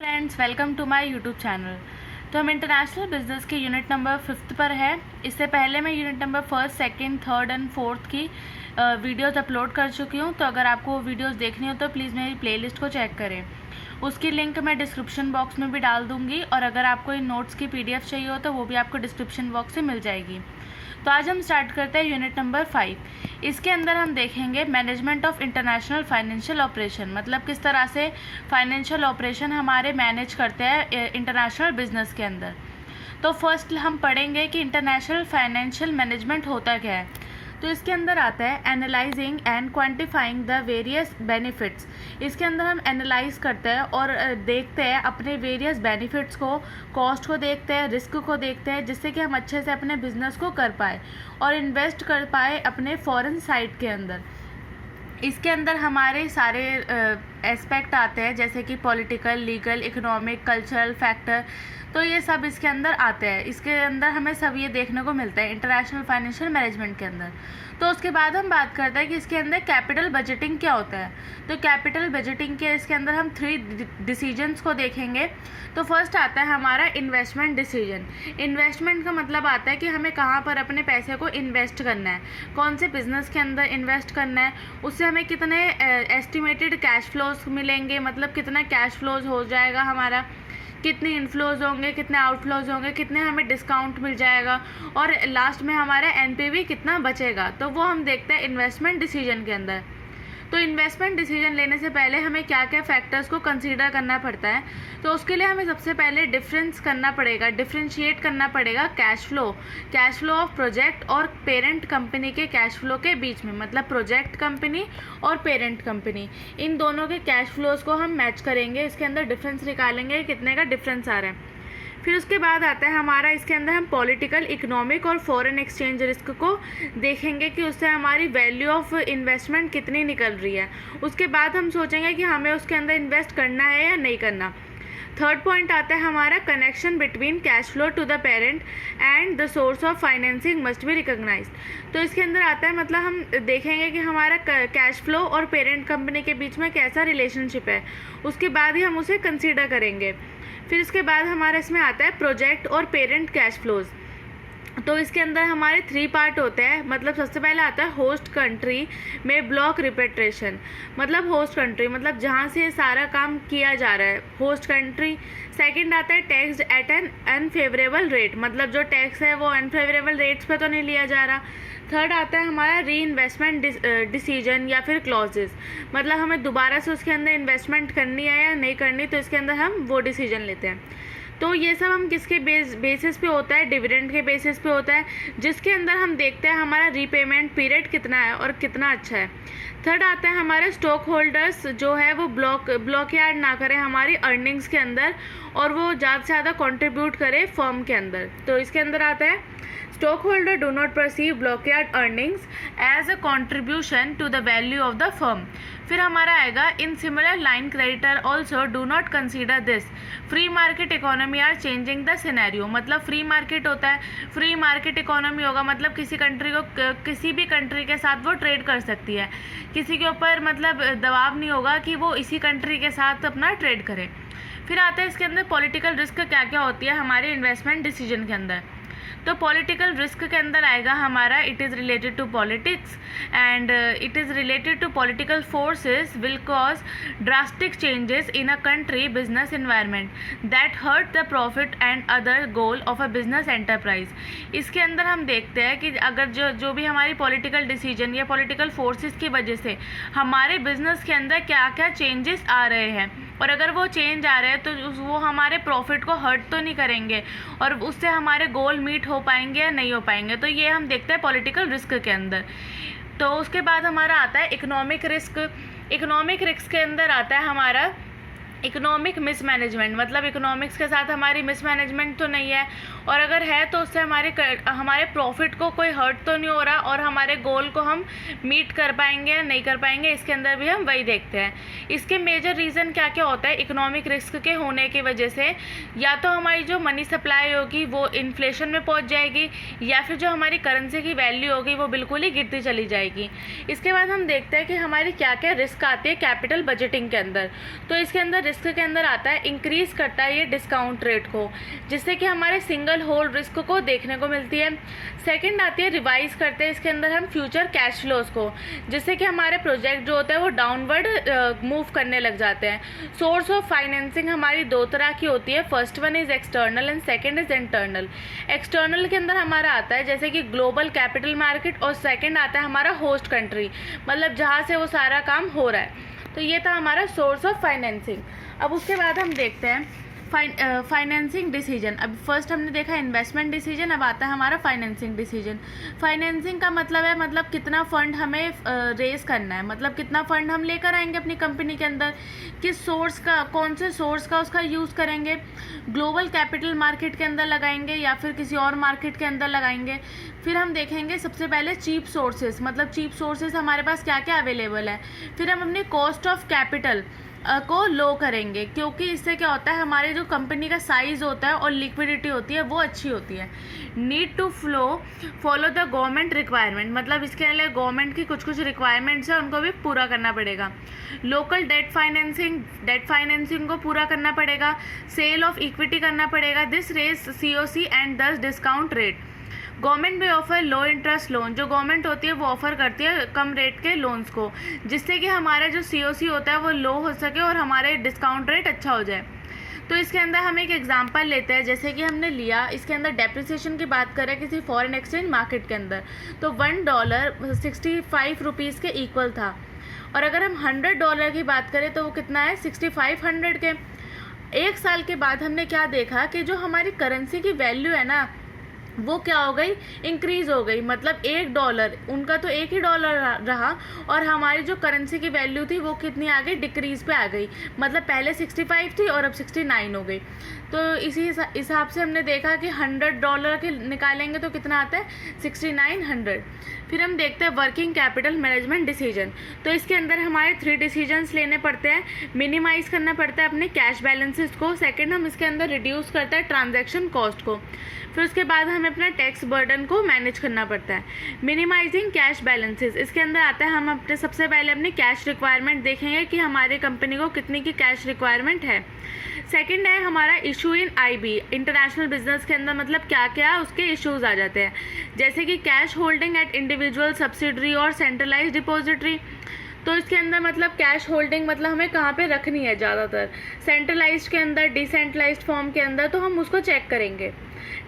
Friends, welcome to my YouTube channel. तो हम international business के यूनिट नंबर 5 पर है। इससे पहले मैं यूनिट नंबर 1, 2, 3 एंड 4 की वीडियोस अपलोड कर चुकी हूँ। तो अगर आपको वो वीडियोस देखनी हो तो प्लीज़ मेरी प्लेलिस्ट को चेक करें। उसकी लिंक मैं डिस्क्रिप्शन बॉक्स में भी डाल दूँगी, और अगर आपको इन नोट्स की PDF चाहिए हो तो वो भी आपको डिस्क्रिप्शन बॉक्स से मिल जाएगी। तो आज हम स्टार्ट करते हैं यूनिट नंबर 5। इसके अंदर हम देखेंगे management of international financial operation, मतलब किस तरह से फाइनेंशियल ऑपरेशन हमारे मैनेज करते हैं इंटरनेशनल बिजनेस के अंदर। तो फर्स्ट हम पढ़ेंगे कि इंटरनेशनल फाइनेंशियल मैनेजमेंट होता क्या है। तो इसके अंदर आता है analysing and quantifying the various benefits. इसके अंदर हम एनालाइज करते हैं और देखते हैं अपने वेरियस बेनिफिट्स को, कॉस्ट को देखते हैं, रिस्क को देखते हैं, जिससे कि हम अच्छे से अपने बिजनेस को कर पाए और इन्वेस्ट कर पाए अपने फॉरेन साइट के अंदर। इसके अंदर हमारे सारे एस्पेक्ट आते हैं, जैसे कि political, legal, economic, cultural factor. तो ये सब इसके अंदर आते हैं। इसके अंदर हमें सब ये देखने को मिलता है इंटरनेशनल फाइनेंशियल मैनेजमेंट के अंदर। तो उसके बाद हम बात करते हैं कि इसके अंदर कैपिटल बजटिंग क्या होता है। तो कैपिटल बजटिंग के इसके अंदर हम 3 डिसीजंस को देखेंगे। तो फर्स्ट आता है हमारा इन्वेस्टमेंट डिसीजन। इन्वेस्टमेंट का मतलब आता है कि हमें कहाँ पर अपने पैसे को इन्वेस्ट करना है, कौन से बिजनेस के अंदर इन्वेस्ट करना है, उससे हमें कितने एस्टिमेटेड कैश फ्लोज मिलेंगे, मतलब कितना कैश फ्लोज हो जाएगा हमारा, कितने इनफ्लोज होंगे, कितने आउटफ्लोज होंगे, कितने हमें डिस्काउंट मिल जाएगा, और लास्ट में हमारा NPV कितना बचेगा। तो वो हम देखते हैं इन्वेस्टमेंट डिसीजन के अंदर। तो इन्वेस्टमेंट डिसीजन लेने से पहले हमें क्या क्या फैक्टर्स को कंसीडर करना पड़ता है। तो उसके लिए हमें सबसे पहले डिफरेंशिएट करना पड़ेगा कैश फ्लो ऑफ प्रोजेक्ट और पेरेंट कंपनी के कैश फ्लो के बीच में, मतलब प्रोजेक्ट कंपनी और पेरेंट कंपनी, इन दोनों के कैश फ्लोज को हम मैच करेंगे। इसके अंदर डिफरेंस निकालेंगे, कितने का डिफरेंस आ रहा है। फिर उसके बाद आता है हमारा, इसके अंदर हम पॉलिटिकल, इकोनॉमिक और फॉरेन एक्सचेंज रिस्क को देखेंगे कि उससे हमारी वैल्यू ऑफ इन्वेस्टमेंट कितनी निकल रही है। उसके बाद हम सोचेंगे कि हमें उसके अंदर इन्वेस्ट करना है या नहीं करना। थर्ड पॉइंट आता है हमारा connection between cash flow to the parent and the source of financing must be recognised. तो इसके अंदर आता है, मतलब हम देखेंगे कि हमारा कैश फ्लो और पेरेंट कंपनी के बीच में कैसा रिलेशनशिप है, उसके बाद ही हम उसे कंसीडर करेंगे। फिर इसके बाद हमारा इसमें आता है प्रोजेक्ट और पेरेंट कैश फ्लोज। तो इसके अंदर हमारे 3 पार्ट होते हैं। मतलब सबसे पहले आता है होस्ट कंट्री में ब्लॉक रिपेट्रेशन, मतलब होस्ट कंट्री मतलब जहाँ से सारा काम किया जा रहा है, होस्ट कंट्री। सेकंड आता है tax at an unfavourable rate, मतलब जो टैक्स है वो अनफेवरेबल रेट्स पे तो नहीं लिया जा रहा। थर्ड आता है हमारा री इन्वेस्टमेंट डिसीजन या फिर क्लॉजेस, मतलब हमें दोबारा से उसके अंदर इन्वेस्टमेंट करनी है या नहीं करनी, तो इसके अंदर हम वो डिसीजन लेते हैं। तो ये सब हम किसके बेसिस पे होता है, डिविडेंड के बेसिस पे होता है, जिसके अंदर हम देखते हैं हमारा रीपेमेंट पीरियड कितना है और कितना अच्छा है। थर्ड आता है हमारे स्टॉक होल्डर्स जो है वो ब्लॉक यार्ड ना करें हमारी अर्निंग्स के अंदर, और वो ज़्यादा से ज़्यादा कंट्रीब्यूट करे फर्म के अंदर। तो इसके अंदर आता है stock holder do not perceive backyard earnings as a contribution to the value of the firm. फिर हमारा आएगा in similar line creditor also do not consider this free market economy are changing the scenario. मतलब free market होता है, free market economy होगा मतलब किसी country को किसी भी कंट्री के साथ वो ट्रेड कर सकती है, किसी के ऊपर मतलब दबाव नहीं होगा कि वो इसी कंट्री के साथ अपना ट्रेड करे। फिर आता है इसके अंदर पॉलिटिकल रिस्क क्या क्या होती है हमारे इन्वेस्टमेंट डिसीजन के अंदर। तो पॉलिटिकल रिस्क के अंदर आएगा हमारा it is related to politics and it is related to political forces will cause drastic changes in a country business environment that hurt the profit and other goal of a business enterprise. इसके अंदर हम देखते हैं कि अगर जो भी हमारी पॉलिटिकल डिसीजन या पॉलिटिकल फोर्सेस की वजह से हमारे बिजनेस के अंदर क्या क्या चेंजेस आ रहे हैं, और अगर वो चेंज आ रहे हैं तो वो हमारे प्रॉफिट को हर्ट तो नहीं करेंगे और उससे हमारे गोल मीट हो पाएंगे या नहीं हो पाएंगे। तो ये हम देखते हैं पॉलिटिकल रिस्क के अंदर। तो उसके बाद हमारा आता है इकोनॉमिक रिस्क। इकोनॉमिक रिस्क के अंदर आता है हमारा इकोनॉमिक मिसमैनेजमेंट, मतलब इकोनॉमिक्स के साथ हमारी मिसमैनेजमेंट तो नहीं है, और अगर है तो उससे हमारे प्रॉफिट को कोई हर्ट तो नहीं हो रहा, और हमारे गोल को हम मीट कर पाएंगे या नहीं कर पाएंगे, इसके अंदर भी हम वही देखते हैं। इसके मेजर रीज़न क्या क्या होता है इकोनॉमिक रिस्क के होने की वजह से, या तो हमारी जो मनी सप्लाई होगी वो इन्फ्लेशन में पहुंच जाएगी, या फिर जो हमारी करेंसी की वैल्यू होगी वो बिल्कुल ही गिरती चली जाएगी। इसके बाद हम देखते हैं कि हमारी क्या क्या रिस्क आती है कैपिटल बजटिंग के अंदर। तो इसके अंदर रिस्क के अंदर आता है, इंक्रीज करता है ये डिस्काउंट रेट को, जिससे कि हमारे सिंगल होल्ड रिस्क को देखने को मिलती है। सेकंड आती है रिवाइज करते हैं इसके अंदर हम फ्यूचर कैश फ्लोज को, जिससे कि हमारे प्रोजेक्ट जो होता है वो डाउनवर्ड मूव करने लग जाते हैं। सोर्स ऑफ फाइनेंसिंग हमारी दो तरह की होती है, first one is external and second is internal. External के अंदर हमारा आता है जैसे कि ग्लोबल कैपिटल मार्केट, और सेकंड आता है हमारा होस्ट कंट्री, मतलब जहाँ से वो सारा काम हो रहा है। तो ये था हमारा सोर्स ऑफ फाइनेंसिंग। अब उसके बाद हम देखते हैं फाइनेंसिंग डिसीजन। अब फर्स्ट हमने देखा इन्वेस्टमेंट डिसीजन, अब आता है हमारा फाइनेंसिंग डिसीजन। फाइनेंसिंग का मतलब है मतलब कितना फंड हमें रेज करना है, मतलब कितना फंड हम लेकर आएंगे अपनी कंपनी के अंदर, किस सोर्स का, कौन से सोर्स का उसका यूज़ करेंगे, ग्लोबल कैपिटल मार्केट के अंदर लगाएंगे या फिर किसी और मार्केट के अंदर लगाएंगे। फिर हम देखेंगे सबसे पहले चीप सोर्सेज, मतलब चीप सोर्सेज हमारे पास क्या क्या अवेलेबल है। फिर हम अपनी कॉस्ट ऑफ कैपिटल को लो करेंगे, क्योंकि इससे क्या होता है हमारे जो कंपनी का साइज़ होता है और लिक्विडिटी होती है वो अच्छी होती है। Need to follow the government requirement, मतलब इसके लिए गवर्नमेंट की कुछ कुछ रिक्वायरमेंट्स है उनको भी पूरा करना पड़ेगा। लोकल डेट फाइनेंसिंग को पूरा करना पड़ेगा। सेल ऑफ इक्विटी करना पड़ेगा। दिस रेज COC एंड दस डिस्काउंट रेट। गवर्नमेंट भी ऑफर लो इंटरेस्ट लोन, जो गवर्नमेंट होती है वो ऑफ़र करती है कम रेट के लोन्स को, जिससे कि हमारा जो COC होता है वो लो हो सके और हमारे डिस्काउंट रेट अच्छा हो जाए। तो इसके अंदर हम एक एग्जांपल लेते हैं, जैसे कि हमने लिया इसके अंदर डेप्रिसिएशन की बात करें किसी फॉरेन एक्सचेंज मार्केट के अंदर, तो $1 65 रुपीज़ के इक्वल था। और अगर हम $100 की बात करें तो वो कितना है 6500 के। एक साल के बाद हमने क्या देखा कि जो हमारी करेंसी की वैल्यू है ना वो क्या हो गई, इंक्रीज़ हो गई। मतलब $1, उनका तो $1 रहा और हमारी जो करेंसी की वैल्यू थी वो कितनी आ गई, डिक्रीज़ पे आ गई। मतलब पहले 65 थी और अब 69 हो गई। तो इसी हिसाब से हमने देखा कि $100 के निकालेंगे तो कितना आता है 6900। फिर हम देखते हैं वर्किंग कैपिटल मैनेजमेंट डिसीजन। तो इसके अंदर हमारे 3 डिसीजंस लेने पड़ते हैं। मिनिमाइज़ करना पड़ता है अपने कैश बैलेंसेस को। सेकंड हम इसके अंदर रिड्यूस करते हैं ट्रांजैक्शन कॉस्ट को। फिर उसके बाद हमें अपना टैक्स बर्डन को मैनेज करना पड़ता है। मिनिमाइजिंग कैश बैलेंसेस, इसके अंदर आता है हम अपने सबसे पहले अपनी कैश रिक्वायरमेंट देखेंगे कि हमारे कंपनी को कितनी की कैश रिक्वायरमेंट है। सेकंड है हमारा issue in IB, international business के अंदर मतलब क्या क्या उसके इश्यूज आ जाते हैं, जैसे कि cash holding eight individual subsidiary और सेंट्रलाइज डिपॉजिटरी। तो इसके अंदर मतलब कैश होल्डिंग मतलब हमें कहाँ पे रखनी है, ज़्यादातर सेंट्रलाइज्ड के अंदर, डिसेंट्रलाइज्ड फॉर्म के अंदर, तो हम उसको चेक करेंगे।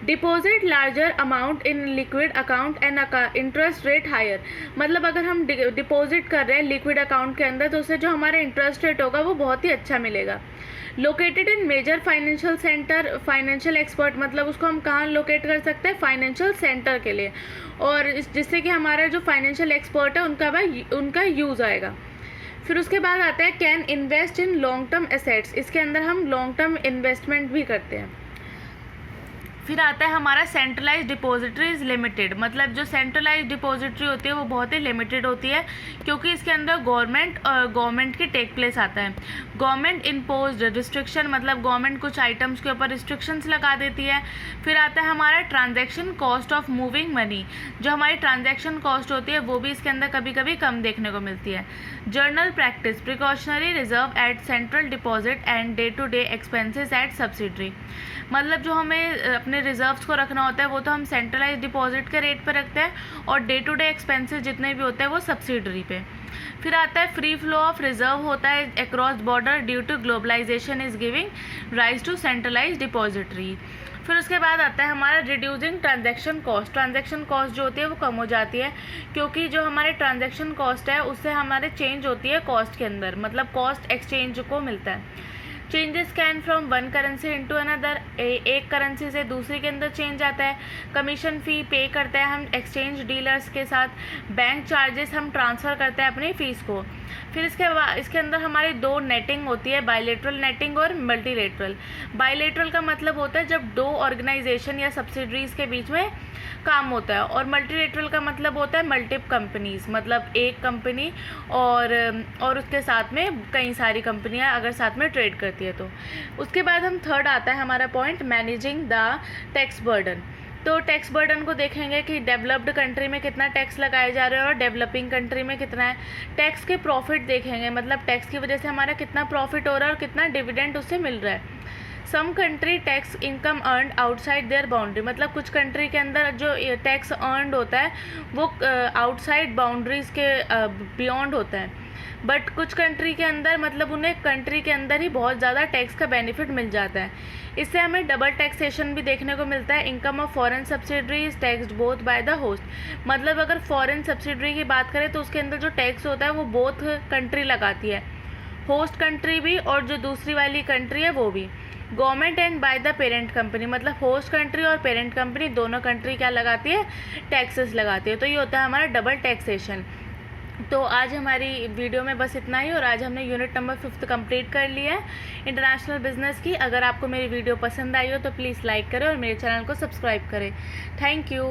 Deposit larger amount in liquid account and interest rate higher, मतलब अगर हम डिपॉजिट कर रहे हैं लिक्विड अकाउंट के अंदर तो उससे जो हमारा इंटरेस्ट रेट होगा वो बहुत ही अच्छा मिलेगा। Located in major financial centre, financial expert, मतलब उसको हम कहाँ लोकेट कर सकते हैं, फाइनेंशियल सेंटर के लिए, और जिससे कि हमारा जो फाइनेंशियल एक्सपर्ट है उनका यूज़ आएगा। फिर उसके बाद आता है can invest in long term assets, इसके अंदर हम लॉन्ग टर्म इन्वेस्टमेंट भी करते हैं। फिर आता है हमारा सेंट्रलाइज डिपॉजिटरीज लिमिटेड, मतलब जो सेंट्रलाइज डिपॉजिटरी होती है वो बहुत ही लिमिटेड होती है, क्योंकि इसके अंदर गवर्नमेंट की टेक प्लेस आता है। गवर्नमेंट इम्पोज्ड रिस्ट्रिक्शन, मतलब गवर्नमेंट कुछ आइटम्स के ऊपर रिस्ट्रिक्शंस लगा देती है। फिर आता है हमारा transaction cost of moving money, जो हमारी ट्रांजैक्शन कॉस्ट होती है वो भी इसके अंदर कभी कभी कम देखने को मिलती है। General practice, precautionary reserve at central deposit and day to day expenses at subsidiary, मतलब जो हमें अपने रिजर्व्स को रखना होता है वो तो हम सेंट्रलाइज डिपॉजिट के रेट पर रखते हैं और डे टू डे एक्सपेंसेस जितने भी होते हैं वो सब्सिडरी पे। फिर आता है फ्री फ्लो ऑफ रिजर्व होता है across border due to globalisation is giving rise to centralise depository. फिर उसके बाद आता है हमारा reducing transaction cost, transaction cost जो होती है वो कम हो जाती है, क्योंकि जो हमारे ट्रांजैक्शन कॉस्ट है उससे हमारे चेंज होती है कॉस्ट के अंदर, मतलब कॉस्ट एक्सचेंज को मिलता है। Changes can from one currency into another, एक करेंसी से दूसरी के अंदर चेंज आता है। कमीशन फ़ी पे करते हैं हम एक्सचेंज डीलर्स के साथ। बैंक चार्जेस हम ट्रांसफ़र करते हैं अपनी फ़ीस को। फिर इसके अंदर हमारी 2 नेटिंग होती है, बायलेटरल नेटिंग और मल्टीलेटरल। बायलेटरल का मतलब होता है जब 2 ऑर्गेनाइजेशन या सब्सिडरीज़ के बीच में काम होता है, और मल्टीलेटरल का मतलब होता है मल्टीपल कंपनीज, मतलब एक कंपनी और उसके साथ में कई सारी कंपनियां अगर साथ में ट्रेड करती है तो। उसके बाद हम थर्ड आता है हमारा point managing the tax burden. तो टैक्स बर्डन को देखेंगे कि डेवलप्ड कंट्री में कितना टैक्स लगाया जा रहा है और डेवलपिंग कंट्री में कितना है। टैक्स के प्रॉफिट देखेंगे, मतलब टैक्स की वजह से हमारा कितना प्रॉफिट हो रहा है और कितना डिविडेंड उससे मिल रहा है। Some country tax income earned outside their boundary, मतलब कुछ कंट्री के अंदर जो टैक्स अर्नड होता है वो आउटसाइड बाउंड्रीज़ के बियॉन्ड होता है, बट कुछ कंट्री के अंदर मतलब उन्हें कंट्री के अंदर ही बहुत ज़्यादा टैक्स का बेनिफिट मिल जाता है। इससे हमें डबल टैक्सेशन भी देखने को मिलता है। Income of foreign subsidiary is taxed both by the host, मतलब अगर फॉरेन सब्सिडरी की बात करें तो उसके अंदर जो टैक्स होता है वो बोथ कंट्री लगाती है, होस्ट कंट्री भी और जो दूसरी वाली कंट्री है वो भी। Government and by the parent company, मतलब होस्ट कंट्री और पेरेंट कंपनी दोनों कंट्री क्या लगाती है, टैक्सेस लगाती है। तो ये होता है हमारा डबल टैक्सेशन। तो आज हमारी वीडियो में बस इतना ही, और आज हमने यूनिट नंबर 5 कंप्लीट कर लिया है इंटरनेशनल बिजनेस की। अगर आपको मेरी वीडियो पसंद आई हो तो प्लीज़ लाइक करें और मेरे चैनल को सब्सक्राइब करें। Thank you.